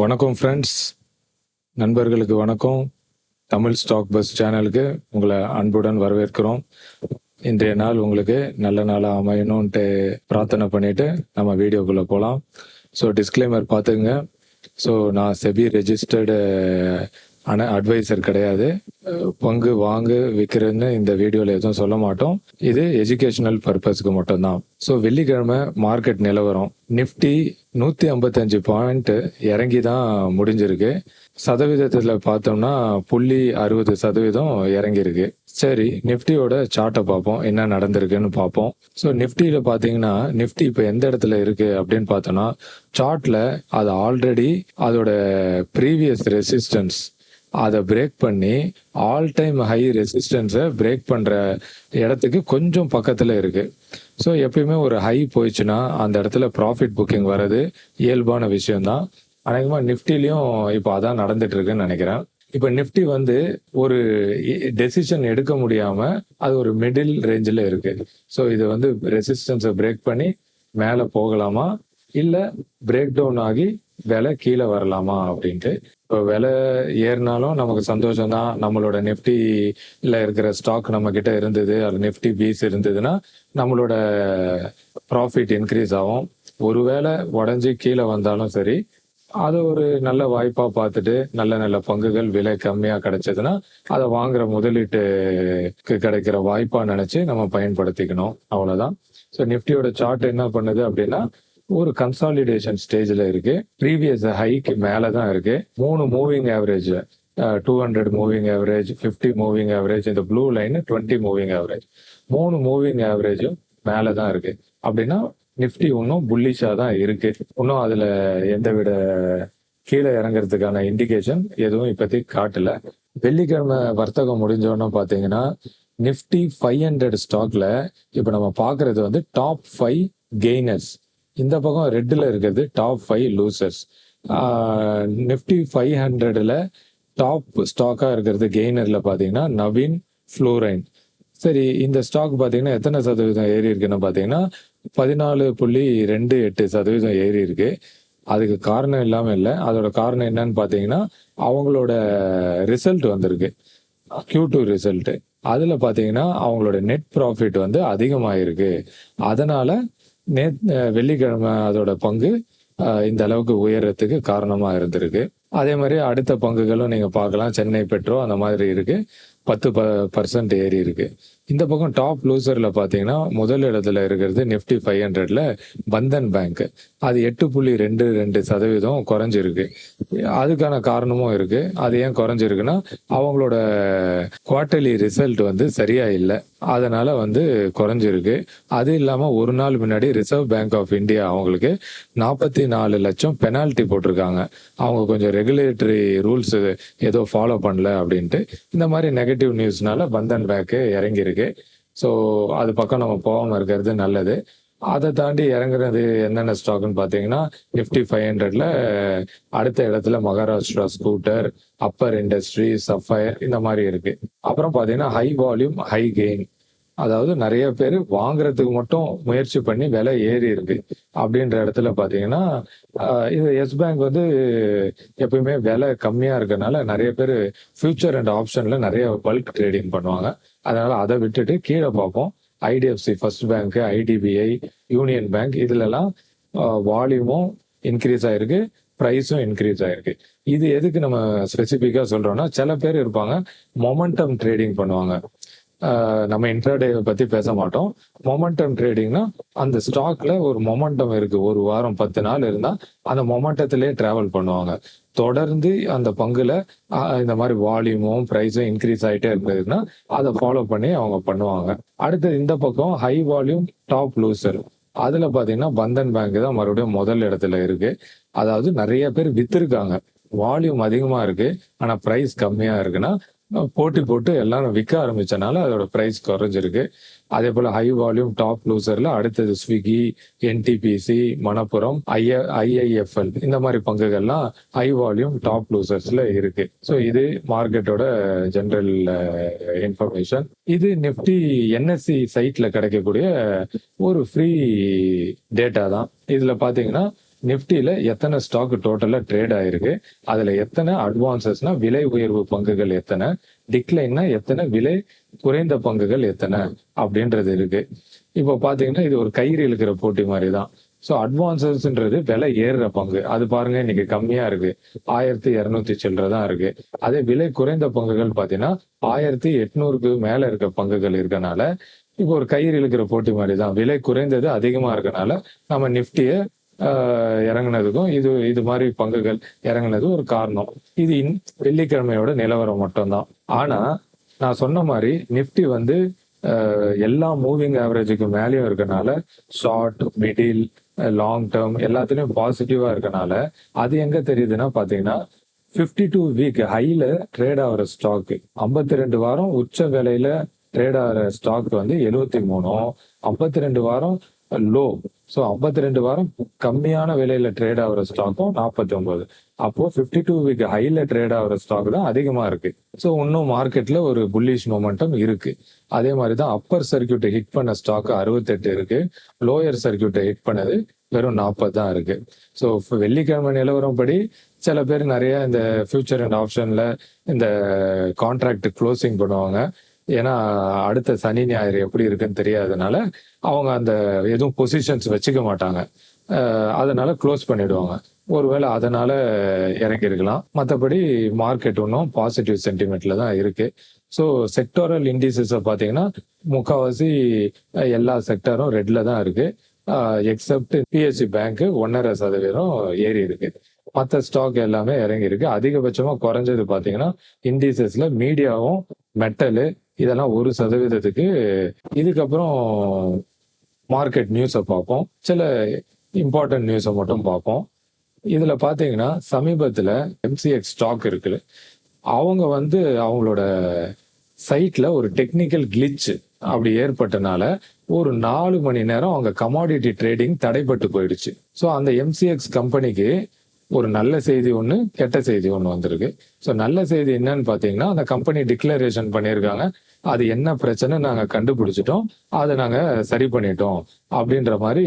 வணக்கம் ஃப்ரெண்ட்ஸ், நண்பர்களுக்கு வணக்கம். தமிழ் ஸ்டாக் பஸ் சேனலுக்கு உங்களை அன்புடன் வரவேற்கிறோம். இன்றைய நாள் உங்களுக்கு நல்ல நாளாக அமையணும்ன்ட்டு பிரார்த்தனை பண்ணிட்டு நம்ம வீடியோக்குள்ளே போகலாம். ஸோ டிஸ்க்ளைமர் பார்த்துங்க. ஸோ நான் செபி ரெஜிஸ்டர்டு அட்வைசர் கிடையாது. பங்கு வாங்கு விற்கிறேன்னு இந்த வீடியோவில் எதுவும் சொல்ல மாட்டோம். இது எஜுகேஷனல் பர்பஸ்க்கு மட்டும்தான். ஸோ வெள்ளிக்கிழமை மார்க்கெட் நிலவரம், நிஃப்டி 155 பாயிண்ட் இறங்கி தான் முடிஞ்சிருக்கு. சதவீதத்தில் பார்த்தோம்னா 0.60% இறங்கியிருக்கு. சரி, நிஃப்டியோட சார்ட்டை பார்ப்போம், என்ன நடந்திருக்குன்னு பார்ப்போம். ஸோ நிஃப்டியில் பார்த்தீங்கன்னா நிஃப்டி இப்போ எந்த இடத்துல இருக்கு அப்படின்னு பார்த்தோம்னா, சார்ட்ல அது ஆல்ரெடி அதோட ப்ரீவியஸ் ரெசிஸ்டன்ஸ் அதை பிரேக் பண்ணி ஆல் டைம் ஹை ரெசிஸ்டன்ஸை பிரேக் பண்ணுற இடத்துக்கு கொஞ்சம் பக்கத்தில் இருக்குது. ஸோ எப்பயுமே ஒரு ஹை போயிடுச்சுன்னா அந்த இடத்துல ப்ராஃபிட் புக்கிங் வர்றது இயல்பான விஷயம்தான். அநேகமாக நிஃப்டிலையும் இப்போ அதான் நடந்துட்டு இருக்குன்னு நினைக்கிறேன். இப்போ நிஃப்டி ஒரு டெசிஷன் எடுக்க முடியாமல் அது ஒரு மிடில் ரேஞ்சில் இருக்குது. ஸோ இது ரெசிஸ்டன்ஸை பிரேக் பண்ணி மேலே போகலாமா, இல்லை பிரேக் டவுன் ஆகி விலை கீழே வரலாமா அப்படின்ட்டு. இப்போ விலை ஏறினாலும் நமக்கு சந்தோஷம் தான். நம்மளோட நிஃப்டியில் இருக்கிற ஸ்டாக் நம்ம கிட்ட இருந்தது, அது நிஃப்டி பீஸ் இருந்ததுன்னா நம்மளோட ப்ராஃபிட் இன்க்ரீஸ் ஆகும். ஒருவேளை உடஞ்சி கீழே வந்தாலும் சரி, அது ஒரு நல்ல வாய்ப்பாக பார்த்துட்டு நல்ல நல்ல பங்குகள் விலை கம்மியாக கிடைச்சதுன்னா அதை வாங்குற முதலீட்டுக்கு கிடைக்கிற வாய்ப்பாக நினச்சி நம்ம பயன்படுத்திக்கணும், அவ்வளோதான். ஸோ நிஃப்டியோட சார்ட் என்ன பண்ணுது அப்படின்னா, ஒரு கன்சாலிடேஷன் ஸ்டேஜில் இருக்கு. ப்ரீவியஸ் ஹைக்கு மேலே தான் இருக்கு. 3 moving average, 200 moving average, 50 moving average, இந்த blue line 20 moving average, 3 moving ஆவரேஜும் மேலே தான் இருக்கு. அப்படின்னா நிஃப்டி இன்னும் புல்லிஷாக தான் இருக்கு. இன்னும் அதில் எந்தவித கீழே இறங்குறதுக்கான இண்டிகேஷன் எதுவும் இப்போதைக்கு காட்டல. வெள்ளிக்கிழமை வர்த்தகம் முடிஞ்சோன்னு பார்த்தீங்கன்னா நிஃப்டி 500 ஸ்டாக்ல இப்போ நம்ம பார்க்கறது டாப் 5 கெய்னர்ஸ். இந்த பக்கம் ரெட்டில் இருக்கிறது டாப் 5 லூசர்ஸ். நிஃப்டி 500ல டாப் ஸ்டாக்காக இருக்கிறது கெய்னரில் பார்த்தீங்கன்னா நவீன் ஃப்ளோரைன். சரி, இந்த ஸ்டாக் பார்த்தீங்கன்னா எத்தனை சதவீதம் ஏறி இருக்குன்னு பார்த்தீங்கன்னா 14.28% ஏறி இருக்கு. அதுக்கு காரணம் இல்லாமல் இல்லை. அதோட காரணம் என்னன்னு பார்த்தீங்கன்னா, அவங்களோட ரிசல்ட் வந்திருக்கு, Q2 ரிசல்ட். அதில் பார்த்தீங்கன்னா அவங்களோட நெட் ப்ராஃபிட் அதிகமாயிருக்கு. அதனால வெள்ளிக்கிழமை அதோட பங்கு இந்த அளவுக்கு உயரத்துக்கு காரணமா இருந்திருக்கு. அதே மாதிரி அடுத்த பங்குகளும் நீங்க பார்க்கலாம். சென்னை பெட்ரோ அந்த மாதிரி இருக்கு, 10% ஏறி இருக்கு. இந்த பக்கம் டாப் லூசர்ல பாத்தீங்கன்னா முதல் இடத்துல இருக்கிறது நிஃப்டி 500ல பந்தன் பேங்க். அது 8.22% குறைஞ்சிருக்கு. அதுக்கான காரணமும் இருக்கு. அது ஏன் குறைஞ்சிருக்குன்னா, அவங்களோட குவார்டர்லி ரிசல்ட் சரியா இல்லை, அதனால குறைஞ்சிருக்கு. அது இல்லாம ஒரு நாள் முன்னாடி ரிசர்வ் பேங்க் ஆஃப் இந்தியா அவங்களுக்கு 44 லட்சம் பெனால்ட்டி போட்டிருக்காங்க. அவங்க கொஞ்சம் ரெகுலேட்டரி ரூல்ஸ் ஏதோ ஃபாலோ பண்ணல அப்படின்ட்டு. இந்த மாதிரி நெகட்டிவ் நியூஸ்னால பந்தன் பேங்க் இறங்கியிருக்கு. ஸோ அது பக்கம் நம்ம போகாம இருக்கிறது நல்லது. அதை தாண்டி இறங்குறது என்னென்ன ஸ்டாக்னு பார்த்தீங்கன்னா, நிஃப்டி 500ல அடுத்த இடத்துல Maharashtra scooter, Apar industry, Sapphire இந்த மாதிரி இருக்கு. அப்புறம் பார்த்தீங்கன்னா ஹை வால்யூம் ஹை கெயின், அதாவது நிறைய பேர் வாங்குறதுக்கு மட்டும் முயற்சி பண்ணி விலை ஏறி இருக்கு அப்படின்ற இடத்துல பார்த்தீங்கன்னா, இது எஸ் பேங்க் எப்பயுமே விலை கம்மியாக இருக்கறனால நிறைய பேர் ஃபியூச்சர் அண்ட் ஆப்ஷன்ல நிறைய பல்க் ட்ரேடிங் பண்ணுவாங்க. அதனால அதை விட்டுட்டு கீழே பார்ப்போம். IDFC first bank, IDBI, union bank, இதுலலாம் வால்யூமும் இன்க்ரீஸ் ஆயிருக்கு, ப்ரைஸும் இன்க்ரீஸ் ஆயிருக்கு. இது எதுக்கு நம்ம ஸ்பெசிஃபிக்காக சொல்றோம்னா, சில பேர் இருப்பாங்க மொமெண்டம் ட்ரேடிங் பண்ணுவாங்க. நம்ம இன்ட்ராடே பத்தி பேச மாட்டோம். மொமெண்டம் ட்ரேடிங்னா அந்த ஸ்டாக்ல ஒரு மொமெண்டம் இருக்கு, ஒரு வாரம் 10 நாள் இருந்தா அந்த மொமெண்டத்திலே டிராவல் பண்ணுவாங்க. தொடர்ந்து அந்த பங்குல இந்த மாதிரி வால்யூமும் ப்ரைஸும் இன்க்ரீஸ் ஆகிட்டே இருந்ததுன்னா அதை ஃபாலோ பண்ணி அவங்க பண்ணுவாங்க. அடுத்தது இந்த பக்கம் ஹை வால்யூம் டாப் லூசர், அதுல பாத்தீங்கன்னா பந்தன் பேங்க் தான் மறுபடியும் முதல் இடத்துல இருக்கு. அதாவது நிறைய பேர் வித்திருக்காங்க, வால்யூம் அதிகமா இருக்கு ஆனா பிரைஸ் கம்மியா இருக்குன்னா போட்டி போட்டு எல்லாரும் விற்க ஆரம்பிச்சனால அதோட பிரைஸ் குறைஞ்சிருக்கு. அதே போல ஹை வால்யூம் டாப் லூசர்ல அடுத்தது ஸ்விக்கி, என்டிபிசி, மணப்புரம், ஐஐஎஃப்எல் இந்த மாதிரி பங்குகள்லாம் ஹை வால்யூம் டாப் லூசர்ஸ்ல இருக்கு. ஸோ இது மார்க்கெட்டோட ஜெனரல் இன்ஃபர்மேஷன். இது நிஃப்டி என்எஸ்சி சைட்ல கிடைக்கக்கூடிய ஒரு ஃப்ரீ டேட்டா தான். இதுல பாத்தீங்கன்னா நிஃப்டியில எத்தனை ஸ்டாக் டோட்டலா ட்ரேட் ஆயிருக்கு, அதுல எத்தனை அட்வான்சஸ்னா விலை உயர்வு பங்குகள் எத்தனை, டிக்ளைன்னா எத்தனை, விலை குறைந்த பங்குகள் எத்தனை அப்படின்றது இருக்கு. இப்போ பாத்தீங்கன்னா இது ஒரு கயிறு இழுக்கிற போட்டி மாதிரி தான். ஸோ அட்வான்சஸ்ன்றது விலை ஏறுற பங்கு, அது பாருங்க இன்னைக்கு கம்மியா இருக்கு, 1200 சில்லற தான் இருக்கு. அதே விலை குறைந்த பங்குகள் பாத்தீங்கன்னா 1800க்கு மேல இருக்க பங்குகள் இருக்கனால இப்போ ஒரு கயிறு இழுக்கிற போட்டி மாதிரி தான். விலை குறைந்தது அதிகமா இருக்கனால நம்ம நிஃப்டிய இறங்குனதுக்கும் இது இது மாதிரி பங்குகள் இறங்குனது ஒரு காரணம். இது வெள்ளிக்கிழமையோட நிலவரம் மட்டும்தான். ஆனா நான் சொன்ன மாதிரி நிஃப்டி வந்து எல்லா மூவிங் ஆவரேஜுக்கு மேலேயும் இருக்கனால ஷார்ட், மிடில், லாங் டேர்ம் எல்லாத்துலயும் பாசிட்டிவா இருக்கனால அது எங்க தெரியுதுன்னா பாத்தீங்கன்னா 52 வீக் ஹைல ட்ரேட் ஆகிற ஸ்டாக் 52 வாரம் உச்ச விலையில ட்ரேட் ஆகிற ஸ்டாக் வந்து 73, 52 வாரம் லோ. ஸோ 52 வாரம் கம்மியான விலையில ட்ரேட் ஆகிற ஸ்டாக்கும் 49. அப்போ 52 வீக் ஹைல ட்ரேட் ஆகிற ஸ்டாக் தான் அதிகமா இருக்கு. ஸோ இன்னும் மார்க்கெட்ல ஒரு புல்லிஷ் மொமெண்டம் இருக்கு. அதே மாதிரி தான் அப்பர் சர்க்கியூட்டை ஹிட் பண்ண ஸ்டாக் 68 இருக்கு, லோயர் சர்க்கியூட்டை ஹிட் பண்ணது வெறும் 40 தான் இருக்கு. ஸோ வெள்ளிக்கிழமை நிலவரம் படி சில பேர் நிறைய இந்த ஃபியூச்சர் அண்ட் ஆப்ஷன்ல இந்த கான்ட்ராக்ட் க்ளோசிங் பண்ணுவாங்க. ஏன்னா அடுத்த சனி ஞாயிறு எப்படி இருக்குன்னு தெரியாதனால அவங்க அந்த எதுவும் பொசிஷன்ஸ் வச்சுக்க மாட்டாங்க, அதனால க்ளோஸ் பண்ணிடுவாங்க. ஒருவேளை அதனால இறங்கி இருக்கலாம். மற்றபடி மார்க்கெட் இன்னும் பாசிட்டிவ் சென்டிமெண்ட்ல தான் இருக்கு. ஸோ செக்டோரல் இண்டிசஸை பார்த்தீங்கன்னா முக்கால்வாசி எல்லா செக்டரும் ரெட்ல தான் இருக்கு, எக்ஸப்ட் பிஎஸ்சி பேங்க் 1.5% ஏறி இருக்கு. மற்ற ஸ்டாக் எல்லாமே இறங்கி இருக்கு. அதிகபட்சமா குறைஞ்சது பாத்தீங்கன்னா இண்டிசஸ்ல மீடியாவும் மெட்டலு இதெல்லாம் 1%. இதுக்கப்புறம் மார்க்கெட் நியூஸை பார்ப்போம், சில இம்பார்ட்டன்ட் நியூஸை மட்டும் பார்ப்போம். இதுல பாத்தீங்கன்னா சமீபத்துல எம்சிஎக்ஸ் ஸ்டாக் இருக்குல்ல, அவங்க வந்து அவங்களோட சைட்ல ஒரு டெக்னிக்கல் கிளிச் அப்படி ஏற்பட்டனால ஒரு 4 மணி நேரம் அவங்க கமாடிட்டி ட்ரேடிங் தடைப்பட்டு போயிடுச்சு. ஸோ அந்த எம்சிஎக்ஸ் கம்பெனிக்கு ஒரு நல்ல செய்தி ஒன்று, கெட்ட செய்தி ஒன்று வந்திருக்கு. ஸோ நல்ல செய்தி என்னன்னு பார்த்தீங்கன்னா அந்த கம்பெனி டிக்ளரேஷன் பண்ணியிருக்காங்க, அது என்ன பிரச்சனை நாங்கள் கண்டுபிடிச்சிட்டோம், அதை நாங்கள் சரி பண்ணிட்டோம் அப்படின்ற மாதிரி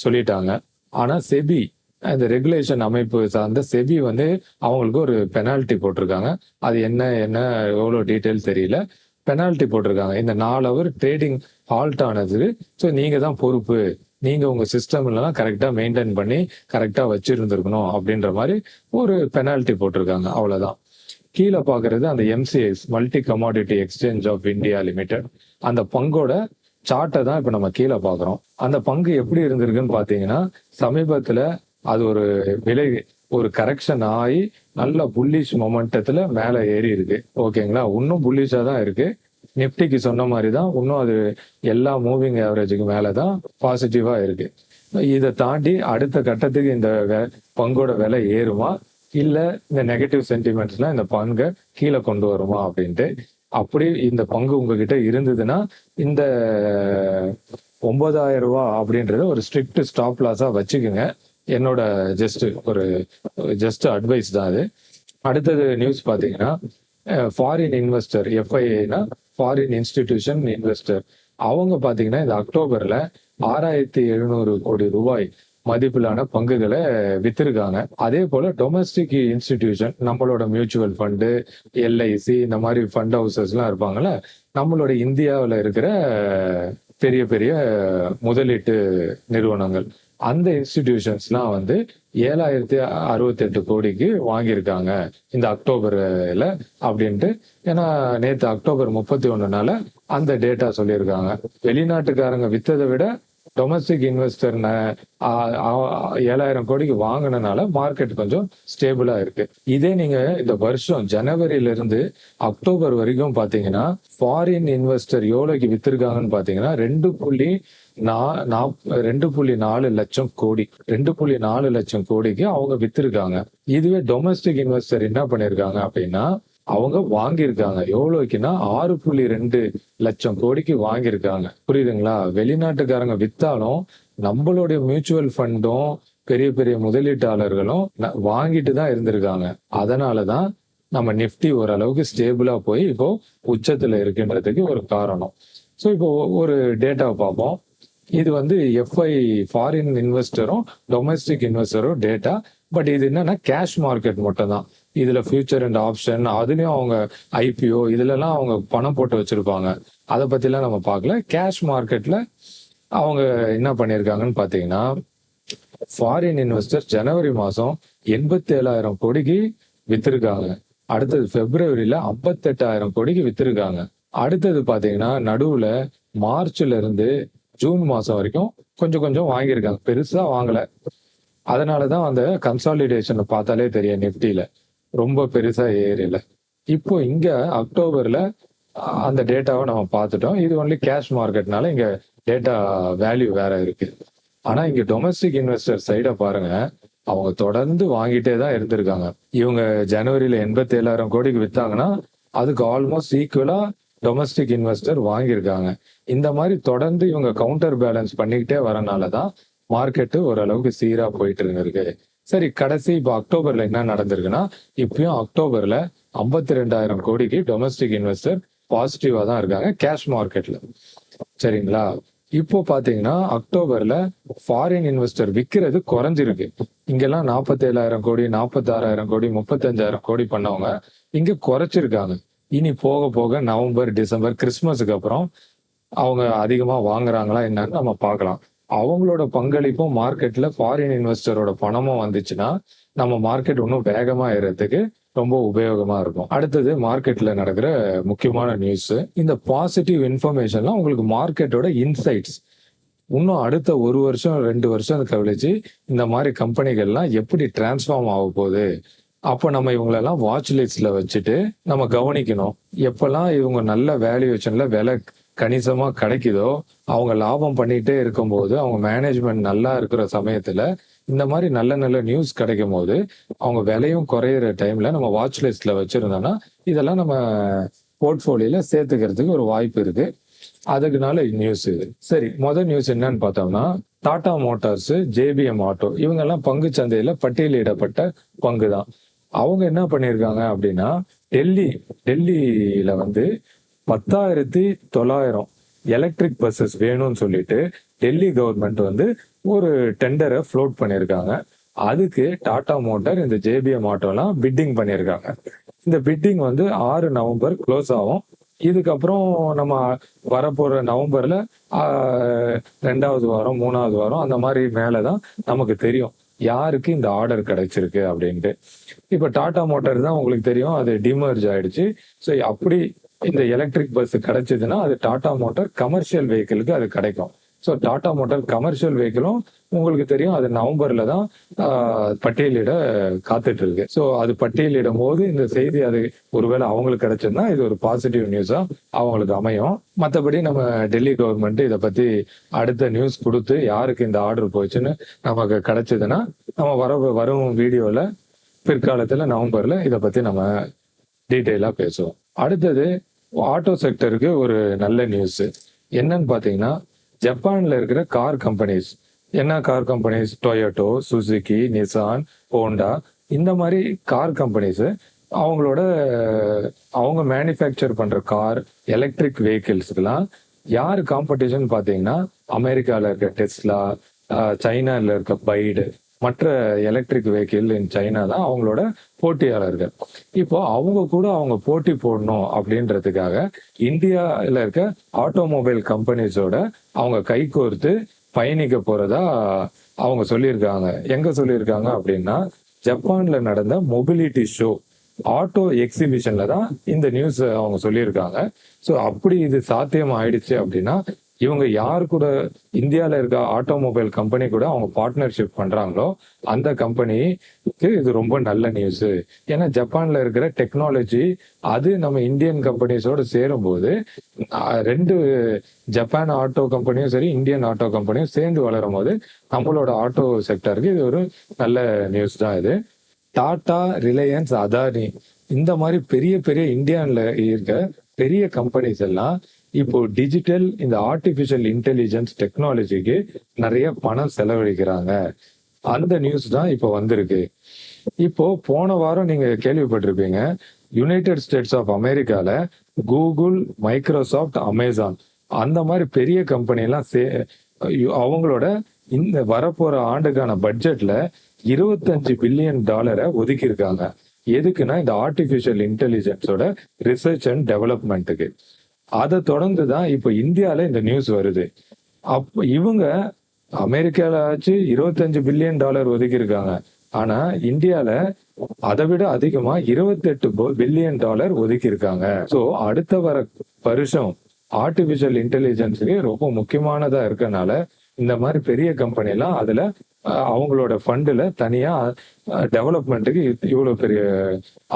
சொல்லிட்டாங்க. ஆனால் செபி, இந்த ரெகுலேஷன் அமைப்பு சார்ந்த செபி வந்து அவங்களுக்கு ஒரு பெனால்ட்டி போட்டிருக்காங்க. அது என்ன என்ன எவ்வளோ டீட்டெயில் தெரியல, பெனால்ட்டி போட்டிருக்காங்க. இந்த 4 ஹவர் ட்ரேடிங் ஹால்ட் ஆனது, ஸோ நீங்க தான் பொறுப்பு, நீங்க உங்க சிஸ்டம் இல்லைனா கரெக்டா மெயின்டைன் பண்ணி கரெக்டா வச்சிருந்துருக்கணும் அப்படின்ற மாதிரி ஒரு பெனால்ட்டி போட்டிருக்காங்க, அவ்வளவுதான். கீழே பாக்குறது அந்த MCX multi commodity exchange of India limited, அந்த பங்கோட சார்ட்டை தான் இப்ப நம்ம கீழே பாக்குறோம். அந்த பங்கு எப்படி இருந்திருக்குன்னு பாத்தீங்கன்னா சமீபத்துல அது ஒரு விலை ஒரு கரெக்ஷன் ஆகி நல்ல புல்லிஷ் மொமெண்டத்துல மேல ஏறி இருக்கு. ஓகேங்களா, இன்னும் புல்லிஷா தான் இருக்கு. நிப்டிக்கு சொன்ன மாதிரி தான் இன்னும் அது எல்லா மூவிங் ஆவரேஜுக்கு மேலதான் பாசிட்டிவா இருக்கு. இதை தாண்டி அடுத்த கட்டத்துக்கு இந்த பங்கோட விலை ஏறுமா இல்ல இந்த நெகட்டிவ் சென்டிமெண்ட்ஸ்லாம் இந்த பங்கை கீழே கொண்டு வருமா அப்படின்ட்டு. அப்படி இந்த பங்கு உங்ககிட்ட இருந்ததுன்னா இந்த 9000 ரூபாய் அப்படின்றத ஒரு ஸ்ட்ரிக்ட் ஸ்டாப் லாஸா வச்சுக்கோங்க. என்னோட ஜஸ்ட் அட்வைஸ் தான் அது. அடுத்தது நியூஸ் பாத்தீங்கன்னா ஃபாரின் இன்வெஸ்டர், எஃப்ஐஏனா ஃபாரின் இன்ஸ்டிடியூஷன் இன்வெஸ்டர், அவங்க பாத்தீங்கன்னா இந்த அக்டோபர்ல 6700 கோடி ரூபாய் மதிப்பிலான பங்குகளை வித்திருக்காங்க. அதே போல டொமஸ்டிக் இன்ஸ்டிடியூஷன், நம்மளோட மியூச்சுவல் ஃபண்டு, எல்ஐசி, இந்த மாதிரி ஃபண்ட் ஹவுசஸ் எல்லாம் இருப்பாங்கல்ல, நம்மளோட இந்தியாவில் இருக்கிற பெரிய பெரிய முதலீட்டு நிறுவனங்கள், அந்த இன்ஸ்டிடியூஷன்ஸ்லாம் வந்து 7068 கோடிக்கு வாங்கியிருக்காங்க இந்த அக்டோபர்ல அப்படின்ட்டு. ஏன்னா நேற்று அக்டோபர் 31 அந்த டேட்டா சொல்லியிருக்காங்க. வெளிநாட்டுக்காரங்க வித்ததை விட டொமஸ்டிக் இன்வெஸ்டர் 7000 கோடிக்கு வாங்கினால மார்க்கெட் கொஞ்சம் ஸ்டேபிளா இருக்கு. இதே நீங்க இந்த வருஷம் ஜனவரியில இருந்து அக்டோபர் வரைக்கும் பாத்தீங்கன்னா ஃபாரின் இன்வெஸ்டர் எவ்வளவுக்கு வித்திருக்காங்கன்னு பாத்தீங்கன்னா 2.4 லட்சம் கோடி, 2.4 லட்சம் கோடிக்கு அவங்க வித்திருக்காங்க. இதுவே டொமஸ்டிக் இன்வெஸ்டர் என்ன பண்ணிருக்காங்க அப்படின்னா அவங்க வாங்கியிருக்காங்க எவ்வளவுக்குன்னா 6.2 லட்சம் கோடிக்கு வாங்கியிருக்காங்க. புரியுதுங்களா? வெளிநாட்டுக்காரங்க வித்தாலும் நம்மளுடைய மியூச்சுவல் ஃபண்டும் பெரிய பெரிய முதலீட்டாளர்களும் வாங்கிட்டு தான் இருந்திருக்காங்க. அதனாலதான் நம்ம நிப்டி ஓரளவுக்கு ஸ்டேபிளா போய் இப்போ உச்சத்துல இருக்குன்றதுக்கு ஒரு காரணம். ஸோ இப்போ ஒரு டேட்டாவை பார்ப்போம். இது வந்து எஃப்ஐ ஃபாரின் இன்வெஸ்டரும் டொமஸ்டிக் இன்வெஸ்டரும் டேட்டா. பட் இது என்னன்னா கேஷ் மார்க்கெட் மட்டும் தான். இதுல ஃபியூச்சர் அண்ட் ஆப்ஷன், அதுலயும் அவங்க ஐபிஓ இதுலலாம் அவங்க பணம் போட்டு வச்சிருப்பாங்க. அதை பத்திலாம் நம்ம பார்க்கல. கேஷ் மார்க்கெட்ல அவங்க என்ன பண்ணியிருக்காங்கன்னு பார்த்தீங்கன்னா, ஃபாரின் இன்வெஸ்டர் ஜனவரி மாசம் 87,000 கோடிக்கு வித்திருக்காங்க. அடுத்தது பிப்ரவரியில 58,000 கோடிக்கு வித்திருக்காங்க. அடுத்தது பாத்தீங்கன்னா நடுவுல மார்ச்ல இருந்து ஜூன் மாசம் வரைக்கும் கொஞ்சம் கொஞ்சம் வாங்கியிருக்காங்க, பெருசா வாங்கல. அதனாலதான் அந்த கன்சாலிடேஷன் பார்த்தாலே தெரியும், நிப்டியில ரொம்ப பெருசா ஏறல. இப்போ இங்க அக்டோபர்ல அந்த டேட்டாவை நம்ம பார்த்துட்டோம். இது ஒன்லி கேஷ் மார்க்கெட்னால இங்க டேட்டா வேல்யூ வேற இருக்கு. ஆனா இங்க டொமஸ்டிக் இன்வெஸ்டர் சைட பாருங்க, அவங்க தொடர்ந்து வாங்கிட்டே தான் இருந்திருக்காங்க. இவங்க ஜனவரியில 87,000 கோடிக்கு வித்தாங்கன்னா அதுக்கு ஆல்மோஸ்ட் ஈக்குவலா டொமஸ்டிக் இன்வெஸ்டர் வாங்கியிருக்காங்க. இந்த மாதிரி தொடர்ந்து இவங்க கவுண்டர் பேலன்ஸ் பண்ணிக்கிட்டே வரனாலதான் மார்க்கெட்டு ஓரளவுக்கு சீரா போயிட்டு இருக்கு. சரி, கடைசி இப்போ அக்டோபர்ல என்ன நடந்திருக்குன்னா, இப்பயும் அக்டோபர்ல 52,000 கோடிக்கு டொமஸ்டிக் இன்வெஸ்டர் பாசிட்டிவா தான் இருக்காங்க கேஷ் மார்க்கெட்ல. சரிங்களா? இப்போ பாத்தீங்கன்னா அக்டோபர்ல ஃபாரின் இன்வெஸ்டர் விற்கிறது குறைஞ்சிருக்கு. இங்கெல்லாம் 47,000 கோடி, 46,000 கோடி, 35,000 கோடி பண்ணவங்க இங்க குறைச்சிருக்காங்க. இனி போக போக நவம்பர், டிசம்பர், கிறிஸ்துமஸுக்கு அப்புறம் அவங்க அதிகமா வாங்குறாங்களா என்னன்னு நம்ம பார்க்கலாம். அவங்களோட பங்களிப்பும் மார்க்கெட்ல ஃபாரின் இன்வெஸ்டரோட பணமும் வந்துச்சுன்னா நம்ம மார்க்கெட் இன்னும் வேகமா ஏறதுக்கு ரொம்ப உபயோகமா இருக்கும். அடுத்தது மார்க்கெட்ல நடக்கிற முக்கியமான நியூஸ். இந்த பாசிட்டிவ் இன்ஃபர்மேஷன்லாம் உங்களுக்கு மார்க்கெட்டோட இன்சைட்ஸ். இன்னும் அடுத்த 1 வருஷம் 2 வருஷம் கழிச்சு இந்த மாதிரி கம்பெனிகள்லாம் எப்படி டிரான்ஸ்ஃபார்ம் ஆக போகுது, அப்போ நம்ம இவங்களெல்லாம் வாட்ச் லிஸ்ட்ல வச்சுட்டு நம்ம கவனிக்கணும். எப்பெல்லாம் இவங்க நல்ல வேல்யூவேஷன்ல விலை கணிசமா கிடைக்குதோ, அவங்க லாபம் பண்ணிட்டே இருக்கும்போது, அவங்க மேனேஜ்மெண்ட் நல்லா இருக்கிற சமயத்துல இந்த மாதிரி நல்ல நல்ல நியூஸ் கிடைக்கும் போது அவங்க விலையும் குறையிற டைம்ல நம்ம வாட்ச் லிஸ்ட்ல வச்சிருந்தோம்னா இதெல்லாம் நம்ம போர்ட்போலியோல சேர்த்துக்கிறதுக்கு ஒரு வாய்ப்பு இருக்கு. அதுக்குனால நியூஸ் இது. சரி, முதல் நியூஸ் என்னன்னு பார்த்தோம்னா, டாடா மோட்டார்ஸ், ஜேபிஎம் ஆட்டோ இவங்க எல்லாம் பங்கு சந்தையில பட்டியலிடப்பட்ட பங்கு தான். அவங்க என்ன பண்ணியிருக்காங்க அப்படின்னா, டெல்லியில வந்து 10,900 எலக்ட்ரிக் பஸ்ஸஸ் வேணும்னு சொல்லிட்டு டெல்லி கவர்மெண்ட் வந்து ஒரு டெண்டரை ஃப்ளோட் பண்ணியிருக்காங்க. அதுக்கு டாடா மோட்டார் இந்த ஜேபிஎம் ஆட்டோலாம் பிட்டிங் பண்ணியிருக்காங்க. இந்த பிட்டிங் வந்து 6 நவம்பர் க்ளோஸ் ஆகும். இதுக்கப்புறம் நம்ம வரப்போற நவம்பர்ல 2வது வாரம் 3வது வாரம் அந்த மாதிரி மேலதான் நமக்கு தெரியும் யாருக்கு இந்த ஆர்டர் கிடைச்சிருக்கு அப்படின்ட்டு. இப்ப டாடா மோட்டார் தான் உங்களுக்கு தெரியும், அது டிமர்ஜ் ஆயிடுச்சு. ஸோ அப்படி இந்த எலக்ட்ரிக் பஸ் கிடைச்சதுன்னா அது டாடா மோட்டார் கமர்ஷியல் வெஹிக்கிளுக்கு அது கிடைக்கும். ஸோ டாடா மோட்டார் கமர்ஷியல் வெஹிக்கிளும் உங்களுக்கு தெரியும், அது நவம்பர்ல தான் பட்டியலிட காத்துட்டு இருக்கு. ஸோ அது பட்டியலிடும் போது இந்த செய்தி அது ஒருவேளை அவங்களுக்கு கிடைச்சதுன்னா இது ஒரு பாசிட்டிவ் நியூஸா அவங்களுக்கு அமையும். மற்றபடி நம்ம டெல்லி கவர்மெண்ட் இதை பத்தி அடுத்த நியூஸ் கொடுத்து யாருக்கு இந்த ஆர்டர் போச்சுன்னு நமக்கு கிடைச்சதுன்னா நம்ம வரும் வீடியோல பிற்காலத்துல நவம்பர்ல இதை பத்தி நம்ம டீட்டெயிலா பேசுவோம். அடுத்தது ஆட்டோ செக்டருக்கு ஒரு நல்ல நியூஸ் என்னன்னு பாத்தீங்கன்னா, ஜப்பான்ல இருக்கிற கார் கம்பெனிஸ், என்ன car companies, Toyota, Suzuki, Nissan, Honda, இந்த மாதிரி கார் கம்பெனிஸ் அவங்க மேனுஃபேக்சர் பண்ற கார் எலக்ட்ரிக் வெஹிக்கிள்ஸ்க்குலாம் யார் காம்படிஷன் பாத்தீங்கன்னா, அமெரிக்கால இருக்க டெஸ்லா, சைனால இருக்க பைடு, மற்ற எலக்ட்ரிக் வெஹிக்கிள் இன் சைனா தான் அவங்களோட போட்டியாளர்கள். இப்போ அவங்க கூட அவங்க போட்டி போடணும் அப்படின்றதுக்காக இந்தியாவில் இருக்க ஆட்டோமொபைல் கம்பெனிஸோட அவங்க கைகோர்த்து பயணிக்க போறதா அவங்க சொல்லியிருக்காங்க. எங்க சொல்லியிருக்காங்க அப்படின்னா, ஜப்பான்ல நடந்த மொபிலிட்டி ஷோ ஆட்டோ எக்ஸிபிஷன்ல தான் இந்த நியூஸ் அவங்க சொல்லியிருக்காங்க. ஸோ அப்படி இது சாத்தியம் ஆயிடுச்சு அப்படின்னா இவங்க யார் கூட இந்தியாவில் இருக்க ஆட்டோமொபைல் கம்பெனி கூட அவங்க பார்ட்னர்ஷிப் பண்றாங்களோ அந்த கம்பெனிக்கு இது ரொம்ப நல்ல நியூஸ். ஏன்னா ஜப்பான்ல இருக்கிற டெக்னாலஜி அது நம்ம இந்தியன் கம்பெனிஸோட சேரும்போது 2 ஜப்பான் ஆட்டோ கம்பெனியும் சரி இந்தியன் ஆட்டோ கம்பெனியும் சேர்ந்து வளரும் போது நம்மளோட ஆட்டோ செக்டருக்கு இது ஒரு நல்ல நியூஸ் தான். இது டாடா, ரிலையன்ஸ், அதானி இந்த மாதிரி பெரிய பெரிய இந்தியாவில் இருக்க பெரிய கம்பெனிஸ் எல்லாம் இப்போ டிஜிட்டல் இந்த ஆர்டிபிஷியல் இன்டெலிஜென்ஸ் டெக்னாலஜிக்கு நிறைய பணம் செலவழிக்கிறாங்க. அந்த நியூஸ் தான் இப்போ வந்திருக்கு. இப்போ போன வாரம் நீங்க கேள்விப்பட்டிருப்பீங்க, யுனைடெட் ஸ்டேட்ஸ் ஆஃப் அமெரிக்கால கூகுள், மைக்ரோசாஃப்ட், அமேசான் அந்த மாதிரி பெரிய கம்பெனி எல்லாம் அவங்களோட இந்த வரப்போற ஆண்டுக்கான பட்ஜெட்ல $25 பில்லியன் ஒதுக்கி இருக்காங்க. எதுக்குன்னா இந்த ஆர்டிபிஷியல் இன்டெலிஜென்ஸோட ரிசர்ச் அண்ட் டெவலப்மெண்ட்டுக்கு. அதை தொடர்ந்து தான் இப்போ இந்தியால இந்த நியூஸ் வருது. அப்போ இவங்க அமெரிக்கால ஆச்சு $25 பில்லியன் ஒதுக்கி இருக்காங்க. ஆனா இந்தியால அதை விட அதிகமா $28 பில்லியன் ஒதுக்கி இருக்காங்க. ஸோ அடுத்த வர வருஷம் ஆர்டிபிஷியல் இன்டெலிஜென்ஸுக்கு ரொம்ப முக்கியமானதா இருக்கனால இந்த மாதிரி பெரிய கம்பெனி எல்லாம் அதுல அவங்களோட ஃபண்டுல தனியா டெவலப்மெண்ட்டுக்கு இவ்வளவு பெரிய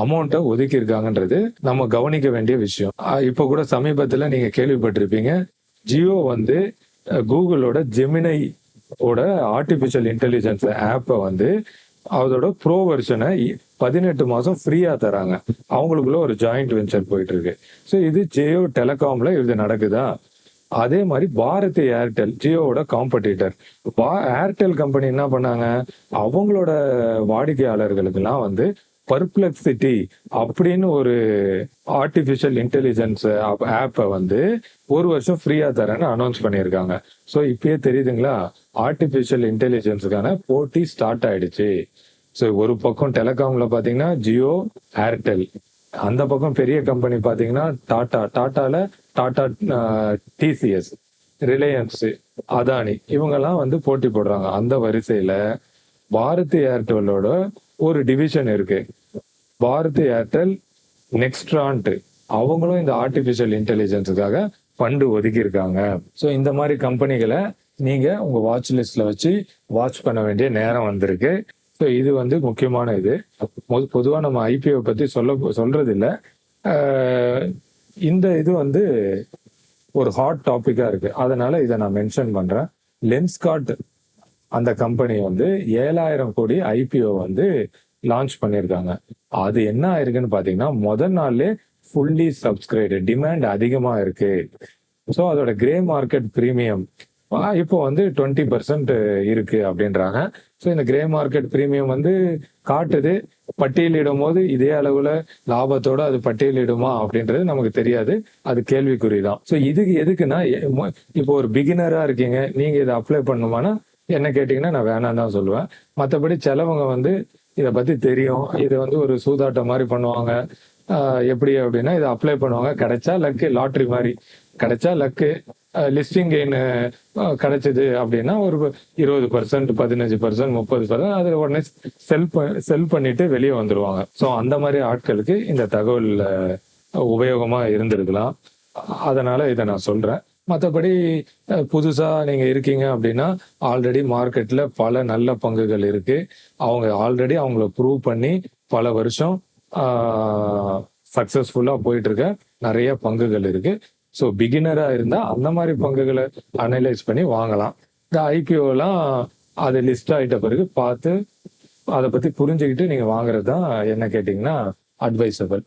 அமௌண்ட்டை ஒதுக்கி இருக்காங்கன்றது நம்ம கவனிக்க வேண்டிய விஷயம். இப்போ கூட சமீபத்துல நீங்க கேள்விப்பட்டிருப்பீங்க, ஜியோ வந்து கூகுளோட ஜெமினை ஓட ஆர்டிபிஷியல் இன்டெலிஜென்ஸ் ஆப்பை வந்து அதோட ப்ரோ வெர்ஷனை 18 மாசம் ஃப்ரீயா தராங்க. அவங்களுக்குள்ள ஒரு ஜாயிண்ட் வெஞ்சர் போயிட்டு இருக்கு. ஸோ இது ஜியோ டெலிகாம்ல இது நடக்குதா? அதே மாதிரி பாரதி ஏர்டெல், ஜியோவோட காம்படிட்டர். ஏர்டெல் கம்பெனி என்ன பண்ணாங்க, அவங்களோட வாடிக்கையாளர்களுக்கெல்லாம் வந்து பர்ப்ளெக்சிட்டி அப்படின்னு ஒரு ஆர்டிபிஷியல் இன்டெலிஜென்ஸ் ஆப்பை வந்து ஒரு வருஷம் ஃப்ரீயா தரேன்னு அனௌன்ஸ் பண்ணியிருக்காங்க. ஸோ இப்பயே தெரியுதுங்களா, ஆர்டிபிஷியல் இன்டெலிஜென்ஸுக்கான போட்டி ஸ்டார்ட் ஆயிடுச்சு. ஸோ ஒரு பக்கம் டெலிகாம்ல பாத்தீங்கன்னா ஜியோ, ஏர்டெல், அந்த பக்கம் பெரிய கம்பெனி பாத்தீங்கன்னா டாட்டால டாடா, டிசிஎஸ், ரிலையன்ஸ், அதானி, இவங்கெல்லாம் வந்து போட்டி போடுறாங்க. அந்த வரிசையில பாரதி ஏர்டெல்லோட ஒரு டிவிஷன் இருக்கு, பாரதி ஏர்டெல் நெக்ஸ்ட்ரான்ட். அவங்களும் இந்த ஆர்டிபிஷியல் இன்டெலிஜென்ஸுக்காக ஃபண்டு ஒதுக்கி இருக்காங்க. ஸோ இந்த மாதிரி கம்பெனிகளை நீங்க உங்க வாட்ச் லிஸ்ட்ல வச்சு வாட்ச் பண்ண வேண்டிய நேரம் வந்திருக்கு. ஸோ இது வந்து முக்கியமான இது. பொதுவாக நம்ம ஐபிஓ பத்தி சொல்றது இல்லை. இந்த இது வந்து ஒரு ஹாட் டாபிக்கா இருக்கு, அதனால இதை நான் மென்ஷன் பண்றேன். லென்ஸ்கார்ட் அந்த கம்பெனி வந்து 7,000 கோடி ஐபிஓ வந்து லான்ச் பண்ணியிருக்காங்க. அது என்ன ஆயிருக்குன்னு பாத்தீங்கன்னா முதல் நாள்லே ஃபுல்லி சப்ஸ்கிரைடு, டிமாண்ட் அதிகமா இருக்கு. ஸோ அதோட கிரே மார்க்கெட் பிரீமியம் இப்போ வந்து 20% இருக்கு அப்படின்றாங்க. ஸோ இந்த கிரே மார்க்கெட் பிரீமியம் வந்து காட்டுது, பட்டியலிடும் போது இதே அளவுல லாபத்தோட அது பட்டியலிடுமா அப்படின்றது நமக்கு தெரியாது, அது கேள்விக்குறிதான். ஸோ இதுக்கு எதுக்குன்னா, இப்போ ஒரு பிகினரா இருக்கீங்க, நீங்க இதை அப்ளை பண்ணுமானா என்ன கேட்டீங்கன்னா நான் வேணாம் தான் சொல்லுவேன். மற்றபடி சிலவங்க வந்து இதை பத்தி தெரியும், இதை வந்து ஒரு சூதாட்டம் மாதிரி பண்ணுவாங்க. எப்படி அப்படின்னா இதை அப்ளை பண்ணுவாங்க, கிடைச்சா லக்கு, லாட்ரி மாதிரி கிடைச்சா லக்கு, லிஸ்டிங் கெயின் கிடைச்சது அப்படின்னா ஒரு 20%, 15%, 30%, அதுல உடனே செல் பண்ணிட்டு வெளியே வந்துருவாங்க. ஸோ அந்த மாதிரி ஆட்களுக்கு இந்த தகவல் உபயோகமா இருந்திருக்கலாம், அதனால இதை நான் சொல்றேன். மற்றபடி புதுசா நீங்க இருக்கீங்க அப்படின்னா ஆல்ரெடி மார்க்கெட்ல பல நல்ல பங்குகள் இருக்கு. அவங்க ஆல்ரெடி அவங்கள ப்ரூவ் பண்ணி பல வருஷம் சக்சஸ்ஃபுல்லா போயிட்டு இருக்க நிறைய பங்குகள் இருக்கு. ஸோ பிகினரா இருந்தா அந்த மாதிரி பங்குகளை அனலைஸ் பண்ணி வாங்கலாம். இந்த ஐபிஓலாம் அது லிஸ்ட் ஆயிட்ட பிறகு பார்த்து அதை பத்தி புரிஞ்சுக்கிட்டு நீங்க வாங்குறது தான் என்ன கேட்டீங்கன்னா அட்வைசபிள்.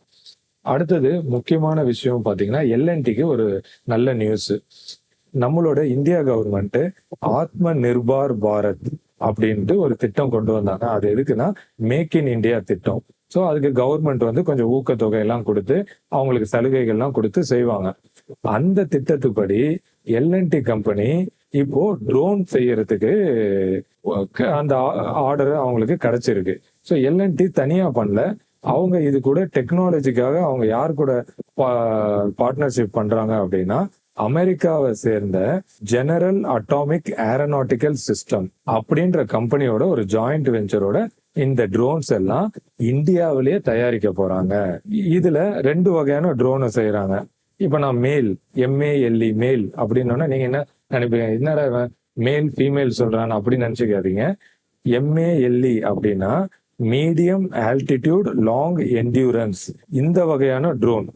அடுத்தது முக்கியமான விஷயம் பாத்தீங்கன்னா எல்என்டிக்கு ஒரு நல்ல நியூஸ். நம்மளோட இந்தியா கவர்மெண்ட் ஆத்ம நிர்பார் பாரத் அப்படின்ட்டு ஒரு திட்டம் கொண்டு வந்தாங்க. அது எதுக்குன்னா மேக் இன் இந்தியா திட்டம். ஸோ அதுக்கு கவர்மெண்ட் வந்து கொஞ்சம் ஊக்கத்தொகை எல்லாம் கொடுத்து அவங்களுக்கு சலுகைகள்லாம் கொடுத்து செய்வாங்க. அந்த திட்டத்துப்படி எல்என்டி கம்பெனி இப்போ ட்ரோன் செய்யறதுக்கு அந்த ஆர்டர் அவங்களுக்கு கிடைச்சிருக்கு. ஸோ எல்என்டி தனியா பண்ணல, அவங்க இது கூட டெக்னாலஜிக்காக அவங்க யார் கூட பார்ட்னர்ஷிப் பண்றாங்க அப்படின்னா அமெரிக்காவை சேர்ந்த ஜெனரல் அட்டாமிக் ஏரோநாட்டிக்கல் சிஸ்டம் அப்படின்ற கம்பெனியோட ஒரு ஜாயிண்ட் வெஞ்சரோட இந்த ட்ரோன்ஸ் எல்லாம் இந்தியாவிலேயே தயாரிக்க போறாங்க. இதுல 2 வகையான ட்ரோனை செய்யறாங்க. இப்ப நான் மேல், எம்ஏஎல்இ மேல் அப்படின்னா நீங்க என்ன நினைப்பீங்க, என்னடா மேல் ஃபீமேல் சொல்றான்னு அப்படின்னு நினைச்சுக்காதீங்க. எம்ஏஎல்இ அப்படின்னா மீடியம் ஆல்டிடியூட் லாங் என்டியூரன்ஸ், இந்த வகையான ட்ரோன்.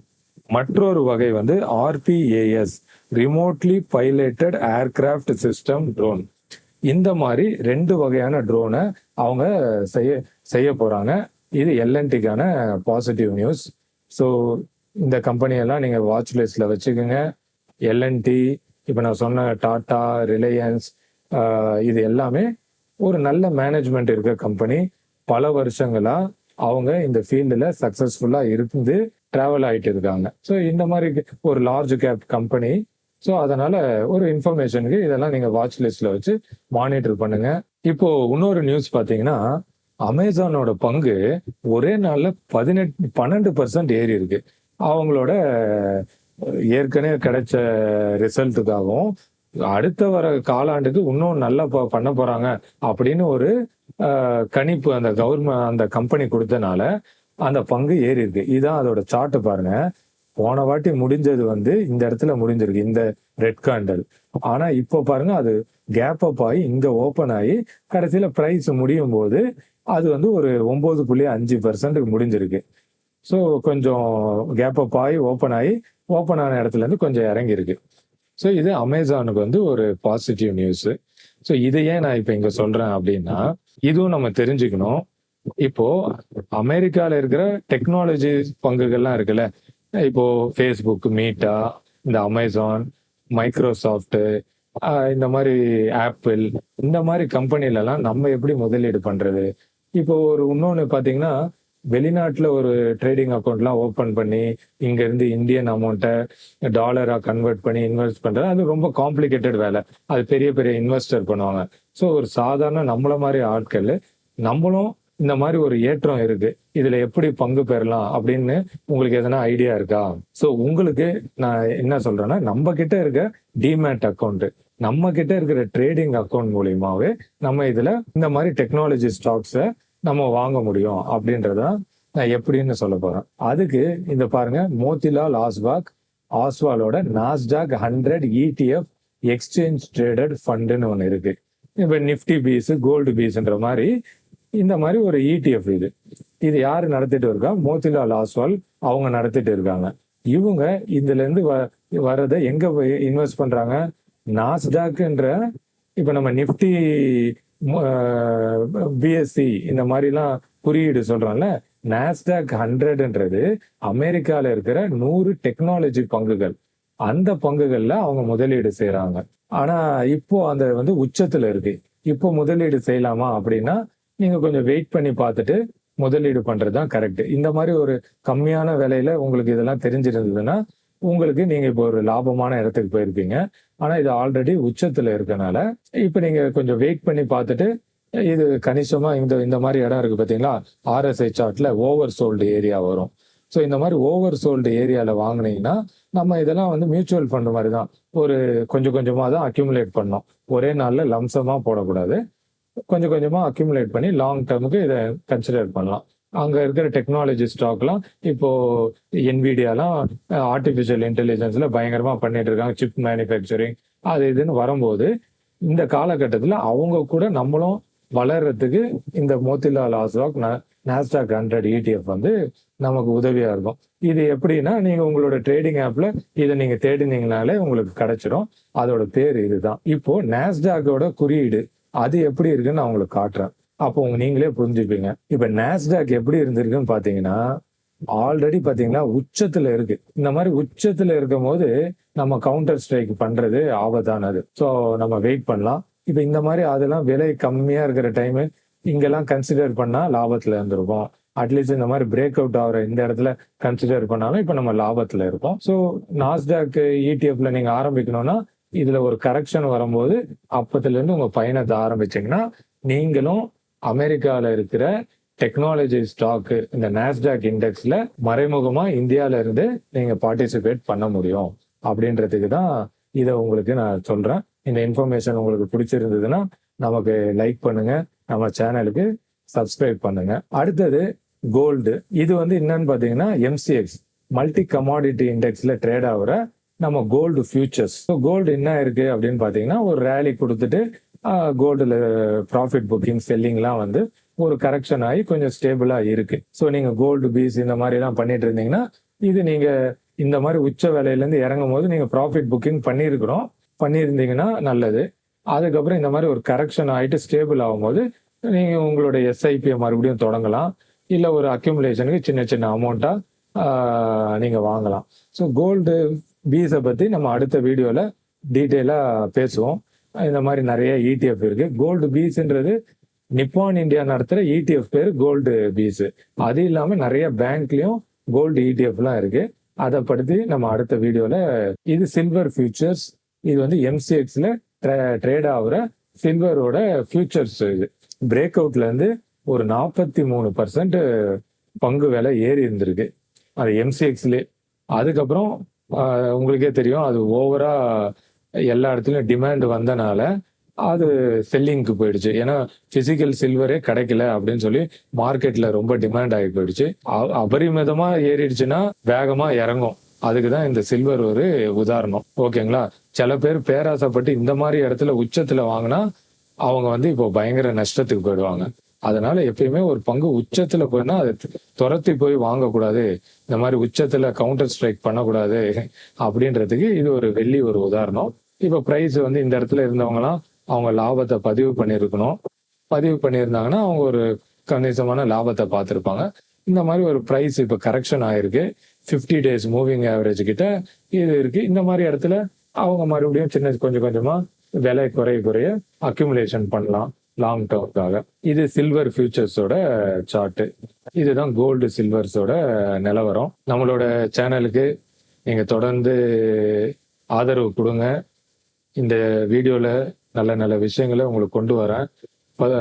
மற்றொரு வகை வந்து ஆர்பிஏஎஸ், ரிமோட்லி பைலட்டட் ஏர்கிராஃப்ட் சிஸ்டம் ட்ரோன். இந்த மாதிரி 2 வகையான ட்ரோனை அவங்க செய்ய போறாங்க. இது எல்என்டிக்கான பாசிட்டிவ் நியூஸ். ஸோ இந்த கம்பெனியெல்லாம் நீங்க வாட்ச் லிஸ்ட்ல வச்சுக்கோங்க. எல்என்டி, இப்போ நான் சொன்ன டாடா, ரிலையன்ஸ், இது எல்லாமே ஒரு நல்ல மேனேஜ்மெண்ட் இருக்க கம்பெனி. பல வருஷங்களா அவங்க இந்த ஃபீல்டில் சக்சஸ்ஃபுல்லா இருந்து டிராவல் ஆயிட்டு இருக்காங்க. ஸோ இந்த மாதிரி ஒரு லார்ஜ் கேப் கம்பெனி ஸோ அதனால ஒரு இன்ஃபர்மேஷனுக்கு இதெல்லாம் நீங்க வாட்ச் லிஸ்ட்ல வச்சு மானிட்டர் பண்ணுங்க. இப்போ இன்னொரு நியூஸ் பாத்தீங்கன்னா, அமேசானோட பங்கு ஒரே நாள்ல 12% ஏறி இருக்கு. அவங்களோட ஏற்கனவே கிடைச்ச ரிசல்ட்டுக்காகவும் அடுத்த வர காலாண்டுக்கு இன்னும் நல்லா பண்ண போறாங்க அப்படின்னு ஒரு கணிப்பு அந்த அந்த கம்பெனி கொடுத்தனால அந்த பங்கு ஏறி இருக்கு. இதுதான் அதோட சார்ட் பாருங்க. போன வாட்டி முடிஞ்சது இந்த இடத்துல முடிஞ்சிருக்கு, இந்த ரெட் கேண்டல். ஆனா இப்போ பாருங்க, அது கேப் அப் ஆகி இங்க ஓபன் ஆகி கடைசியில பிரைஸ் முடியும் போது அது ஒரு 9.5% முடிஞ்சிருக்கு. ஸோ கொஞ்சம் கேப் அப் ஆகி ஓப்பன் ஆன இடத்துல இருந்து கொஞ்சம் இறங்கி இருக்கு. ஸோ இது அமேசானுக்கு ஒரு பாசிட்டிவ் நியூஸ். ஸோ இதை ஏன் நான் இப்போ இங்க சொல்றேன் அப்படின்னா, இதுவும் நம்ம தெரிஞ்சுக்கணும். இப்போ அமெரிக்கால இருக்கிற டெக்னாலஜி பங்குகள்லாம் இருக்குல்ல, இப்போ ஃபேஸ்புக், மீட்டா, இந்த அமேசான், மைக்ரோசாஃப்ட், இந்த மாதிரி ஆப்பிள், இந்த மாதிரி கம்பெனிலலாம் நம்ம எப்படி முதலீடு பண்றது? இப்போ இன்னொன்னு பாத்தீங்கன்னா, வெளிநாட்டுல ஒரு ட்ரேடிங் அக்கௌண்ட்லாம் ஓபன் பண்ணி இங்க இருந்து இந்தியன் அமௌண்ட்டை டாலரா கன்வெர்ட் பண்ணி இன்வெஸ்ட் பண்றது அது ரொம்ப காம்ப்ளிகேட்டட் வேலை. அது பெரிய பெரிய இன்வெஸ்டர் பண்ணுவாங்க. ஸோ ஒரு சாதாரண நம்மள மாதிரி ஆட்கள் நம்மளும் இந்த மாதிரி ஒரு ஏற்றம் இருக்கு, இதுல எப்படி பங்கு பெறலாம் அப்படின்னு உங்களுக்கு எதனா ஐடியா இருக்கா? ஸோ உங்களுக்கு நான் என்ன சொல்றேன்னா, நம்ம கிட்ட இருக்க டிமேட் அக்கௌண்ட், நம்ம கிட்ட இருக்கிற ட்ரேடிங் அக்கௌண்ட் மூலியமாவே நம்ம இதுல இந்த மாதிரி டெக்னாலஜி ஸ்டாக்ஸை நம்ம வாங்க முடியும் அப்படின்றத நான் எப்படின்னு சொல்ல போறேன். அதுக்கு இந்த பாருங்க, மோதிலால் ஆஸ்வாலோட நாஸ்டாக் 100 ETF எக்ஸ்சேஞ்ச் ட்ரேடட் ஃபண்டுன்னு ஒன்று இருக்கு. இப்ப நிப்டி பீஸ், கோல்டு பீஸ்ன்ற மாதிரி இந்த மாதிரி ஒரு ETF இது யாரு நடத்திட்டு இருக்கா? மோதிலால் ஆஸ்வால் அவங்க நடத்திட்டு இருக்காங்க. இவங்க இதுல இருந்து வரதை எங்க இன்வெஸ்ட் பண்றாங்க? நாஸ்டாக்ன்ற, இப்ப நம்ம நிப்டி, பிஎஸ்சி இந்த மாதிரிலாம் குறியீடு சொல்றோம்ல, நாஸ்டாக் 100ன்றது அமெரிக்கால இருக்கிற 100 டெக்னாலஜி பங்குகள். அந்த பங்குகள்ல அவங்க முதலீடு செய்யறாங்க. ஆனா இப்போ அந்த உச்சத்துல இருக்கு. இப்போ முதலீடு செய்யலாமா அப்படின்னா நீங்க கொஞ்சம் வெயிட் பண்ணி பார்த்துட்டு முதலீடு பண்றதுதான் கரெக்ட். இந்த மாதிரி ஒரு கம்மியான விலையில உங்களுக்கு இதெல்லாம் தெரிஞ்சிருந்ததுன்னா உங்களுக்கு நீங்க இப்போ ஒரு லாபமான இடத்துக்கு போயிருப்பீங்க. ஆனா இது ஆல்ரெடி உச்சத்துல இருக்கனால இப்ப நீங்க கொஞ்சம் வெயிட் பண்ணி பார்த்துட்டு, இது கணிசமா இந்த மாதிரி இடம் இருக்கு பாத்தீங்களா, RSI சார்ட்ல ஓவர் சோல்டு ஏரியா வரும். ஸோ இந்த மாதிரி ஓவர் சோல்டு ஏரியால வாங்கினீங்கன்னா நம்ம இதெல்லாம் மியூச்சுவல் ஃபண்ட் மாதிரி தான், ஒரு கொஞ்சம் கொஞ்சமா தான் அக்யூமுலேட் பண்ணோம். ஒரே நாள்ல லம்சமா போடக்கூடாது. கொஞ்சம் கொஞ்சமா அக்யூமுலேட் பண்ணி லாங் டேர்முக்கு இதை கன்சிடர் பண்ணலாம். அங்க இருக்கிற டெக்னாலஜி ஸ்டாக்லாம் இப்போ என்விடியாலாம் ஆர்டிபிஷியல் இன்டெலிஜென்ஸ்ல பயங்கரமா பண்ணிட்டு இருக்காங்க, சிப் மேனுஃபேக்சரிங் அது இதுன்னு வரும்போது இந்த காலகட்டத்தில் அவங்க கூட நம்மளும் வளர்றதுக்கு இந்த மோதிலால் ஆஸ்வால் நாஸ்டாக் 100 ETF நமக்கு உதவியா இருக்கும். இது எப்படின்னா, நீங்க உங்களோட ட்ரேடிங் ஆப்ல இதை நீங்க தேடினீங்கனாலே உங்களுக்கு கிடைச்சிடும். அதோட பேர் இதுதான். இப்போ நாஸ்டாக்கோட குறியீடு அது எப்படி இருக்குன்னு நான் உங்களுக்கு காட்டுறேன். அப்போ நீங்களே புரிஞ்சுப்பீங்க. இப்ப நாஸ்டாக் எப்படி இருந்திருக்குன்னு பாத்தீங்கன்னா, ஆல்ரெடி பாத்தீங்கன்னா உச்சத்துல இருக்கு. இந்த மாதிரி உச்சத்துல இருக்கும் போது நம்ம கவுண்டர் ஸ்ட்ரைக் பண்றது ஆபத்தானது. ஸோ நம்ம வெயிட் பண்ணலாம். இப்ப இந்த மாதிரி அதெல்லாம் விலை கம்மியா இருக்கிற டைம் இங்கெல்லாம் கன்சிடர் பண்ணா லாபத்துல இருந்திருக்கும். அட்லீஸ்ட் இந்த மாதிரி பிரேக் அவுட் ஆகிற இந்த இடத்துல கன்சிடர் பண்ணாலும் இப்ப நம்ம லாபத்துல இருக்கோம். ஸோ நாஸ்டாக் ETFல நீங்க ஆரம்பிக்கணும்னா இதுல ஒரு கரெக்ஷன் வரும்போது அப்பத்துல இருந்து உங்க பயணத்தை ஆரம்பிச்சீங்கன்னா நீங்களும் அமெரிக்கால இருக்கிற டெக்னாலஜி ஸ்டாக் இந்த நாஸ்டாக் இண்டெக்ஸ்ல மறைமுகமா இந்தியால இருந்து நீங்க பார்ட்டிசிபேட் பண்ண முடியும் அப்படின்றதுக்கு தான் இதை உங்களுக்கு நான் சொல்றேன். இந்த இன்ஃபர்மேஷன் உங்களுக்கு பிடிச்சிருந்ததுன்னா நமக்கு லைக் பண்ணுங்க, நம்ம சேனலுக்கு சப்ஸ்கிரைப் பண்ணுங்க. அடுத்தது கோல்டு. இது என்னன்னு பாத்தீங்கன்னா MCX மல்டி கமாடிட்டி இண்டெக்ஸ்ல ட்ரேட் ஆகுற நம்ம கோல்டு ஃபியூச்சர்ஸ். கோல்டு என்ன இருக்கு அப்படின்னு பாத்தீங்கன்னா, ஒரு ரேலி கொடுத்துட்டு கோல்டுல ப்ராஃபிட் புக்கிங் செல்லிங்லாம் ஒரு கரெக்ஷன் ஆகி கொஞ்சம் ஸ்டேபிளா இருக்கு. ஸோ நீங்க கோல்டு பீஸ் இந்த மாதிரி எல்லாம் பண்ணிட்டு இருந்தீங்கன்னா இது நீங்க இந்த மாதிரி உச்ச வேலையில இருந்து இறங்கும் போது நீங்க ப்ராஃபிட் புக்கிங் பண்ணியிருந்தீங்கன்னா நல்லது. அதுக்கப்புறம் இந்த மாதிரி ஒரு கரெக்ஷன் ஆகிட்டு ஸ்டேபிள் ஆகும்போது நீங்க உங்களோட SIP மறுபடியும் தொடங்கலாம், இல்ல ஒரு அக்யூமுலேஷனுக்கு சின்ன சின்ன அமௌண்ட்டா நீங்க வாங்கலாம். ஸோ கோல்டு பீஸை பத்தி நம்ம அடுத்த வீடியோல டீட்டெயிலா பேசுவோம். இந்த மாதிரி நிறைய ETF இருக்கு. கோல்டு பீஸ்ன்றது நிப்பான் இந்தியா நடத்துற ETF பேரு கோல்டு பீஸ். அது இல்லாம நிறைய பேங்க்லயும் கோல்டு ETF எல்லாம் இருக்கு. அதை படுத்தி நம்ம அடுத்த வீடியோல. இது சில்வர் ஃபியூச்சர்ஸ். இது வந்து எம்சிஎக்ஸ்ல ட்ரேட் ஆகுற சில்வரோட ஃபியூச்சர்ஸ். இது பிரேக் அவுட்ல இருந்து ஒரு 43% பங்கு விலை ஏறி இருந்திருக்கு அது எம்சிஎக்ஸ்லேயே. அதுக்கப்புறம் உங்களுக்கே தெரியும், அது ஓவரா எல்லா இடத்துலயும் டிமாண்ட் வந்தனால அது செல்லிங்க்கு போயிடுச்சு. ஏன்னா பிசிக்கல் சில்வரே கிடைக்கல அப்படின்னு சொல்லி மார்க்கெட்ல ரொம்ப டிமாண்ட் ஆகி போயிடுச்சு. அபரிமிதமா ஏறிடுச்சுன்னா வேகமா இறங்கும். அதுக்குதான் இந்த சில்வர் ஒரு உதாரணம். ஓகேங்களா? சில பேர் பேராசைப்பட்டு இந்த மாதிரி இடத்துல உச்சத்துல வாங்கினா அவங்க வந்து இப்போ பயங்கர நஷ்டத்துக்கு போயிடுவாங்க. அதனால எப்பயுமே ஒரு பங்கு உச்சத்துல போயினா அதை துரத்தி போய் வாங்கக்கூடாது. இந்த மாதிரி உச்சத்துல கவுண்டர் ஸ்ட்ரைக் பண்ணக்கூடாது அப்படின்றதுக்கு இது ஒரு ஒரு உதாரணம். இப்ப பிரைஸ் வந்து இந்த இடத்துல இருந்தவங்கலாம் அவங்க லாபத்தை பதிவு பண்ணியிருக்கணும். பதிவு பண்ணியிருந்தாங்கன்னா அவங்க ஒரு கணிசமான லாபத்தை பார்த்துருப்பாங்க. இந்த மாதிரி ஒரு பிரைஸ் இப்ப கரெக்ஷன் ஆயிருக்கு. 50 days மூவிங் ஆவரேஜ் கிட்ட இது இருக்கு. இந்த மாதிரி இடத்துல அவங்க மறுபடியும் சின்ன கொஞ்சம் கொஞ்சமா விலை குறைய அக்யூமுலேஷன் பண்ணலாம் லாங் டேர்ம்காக. இது சில்வர் ஃபியூச்சர்ஸோட சார்ட். இதுதான் கோல்டு சில்வர்ஸோட நிலவரம். நம்மளோட சேனலுக்கு நீங்க தொடர்ந்து ஆதரவு கொடுங்க. இந்த வீடியோல நல்ல நல்ல விஷயங்களை உங்களுக்கு கொண்டு வரேன்.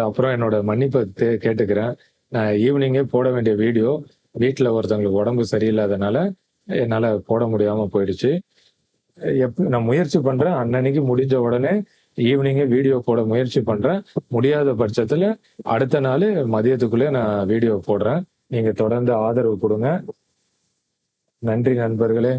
அப்புறம் என்னோட மன்னிப்பை கேட்டுக்கிறேன். நான் ஈவினிங்கே போட வேண்டிய வீடியோ வீட்டில் ஒருத்தவங்களுக்கு உடம்பு சரியில்லாதனால என்னால் போட முடியாம போயிடுச்சு. நான் முயற்சி பண்றேன், அன்னன்னைக்கு முடிஞ்ச உடனே ஈவினிங்கே வீடியோ போட முயற்சி பண்றேன். முடியாத பட்சத்துல அடுத்த நாள் மதியத்துக்குள்ளே நான் வீடியோ போடுறேன். நீங்க தொடர்ந்து ஆதரவு கொடுங்க. நன்றி நண்பர்களே.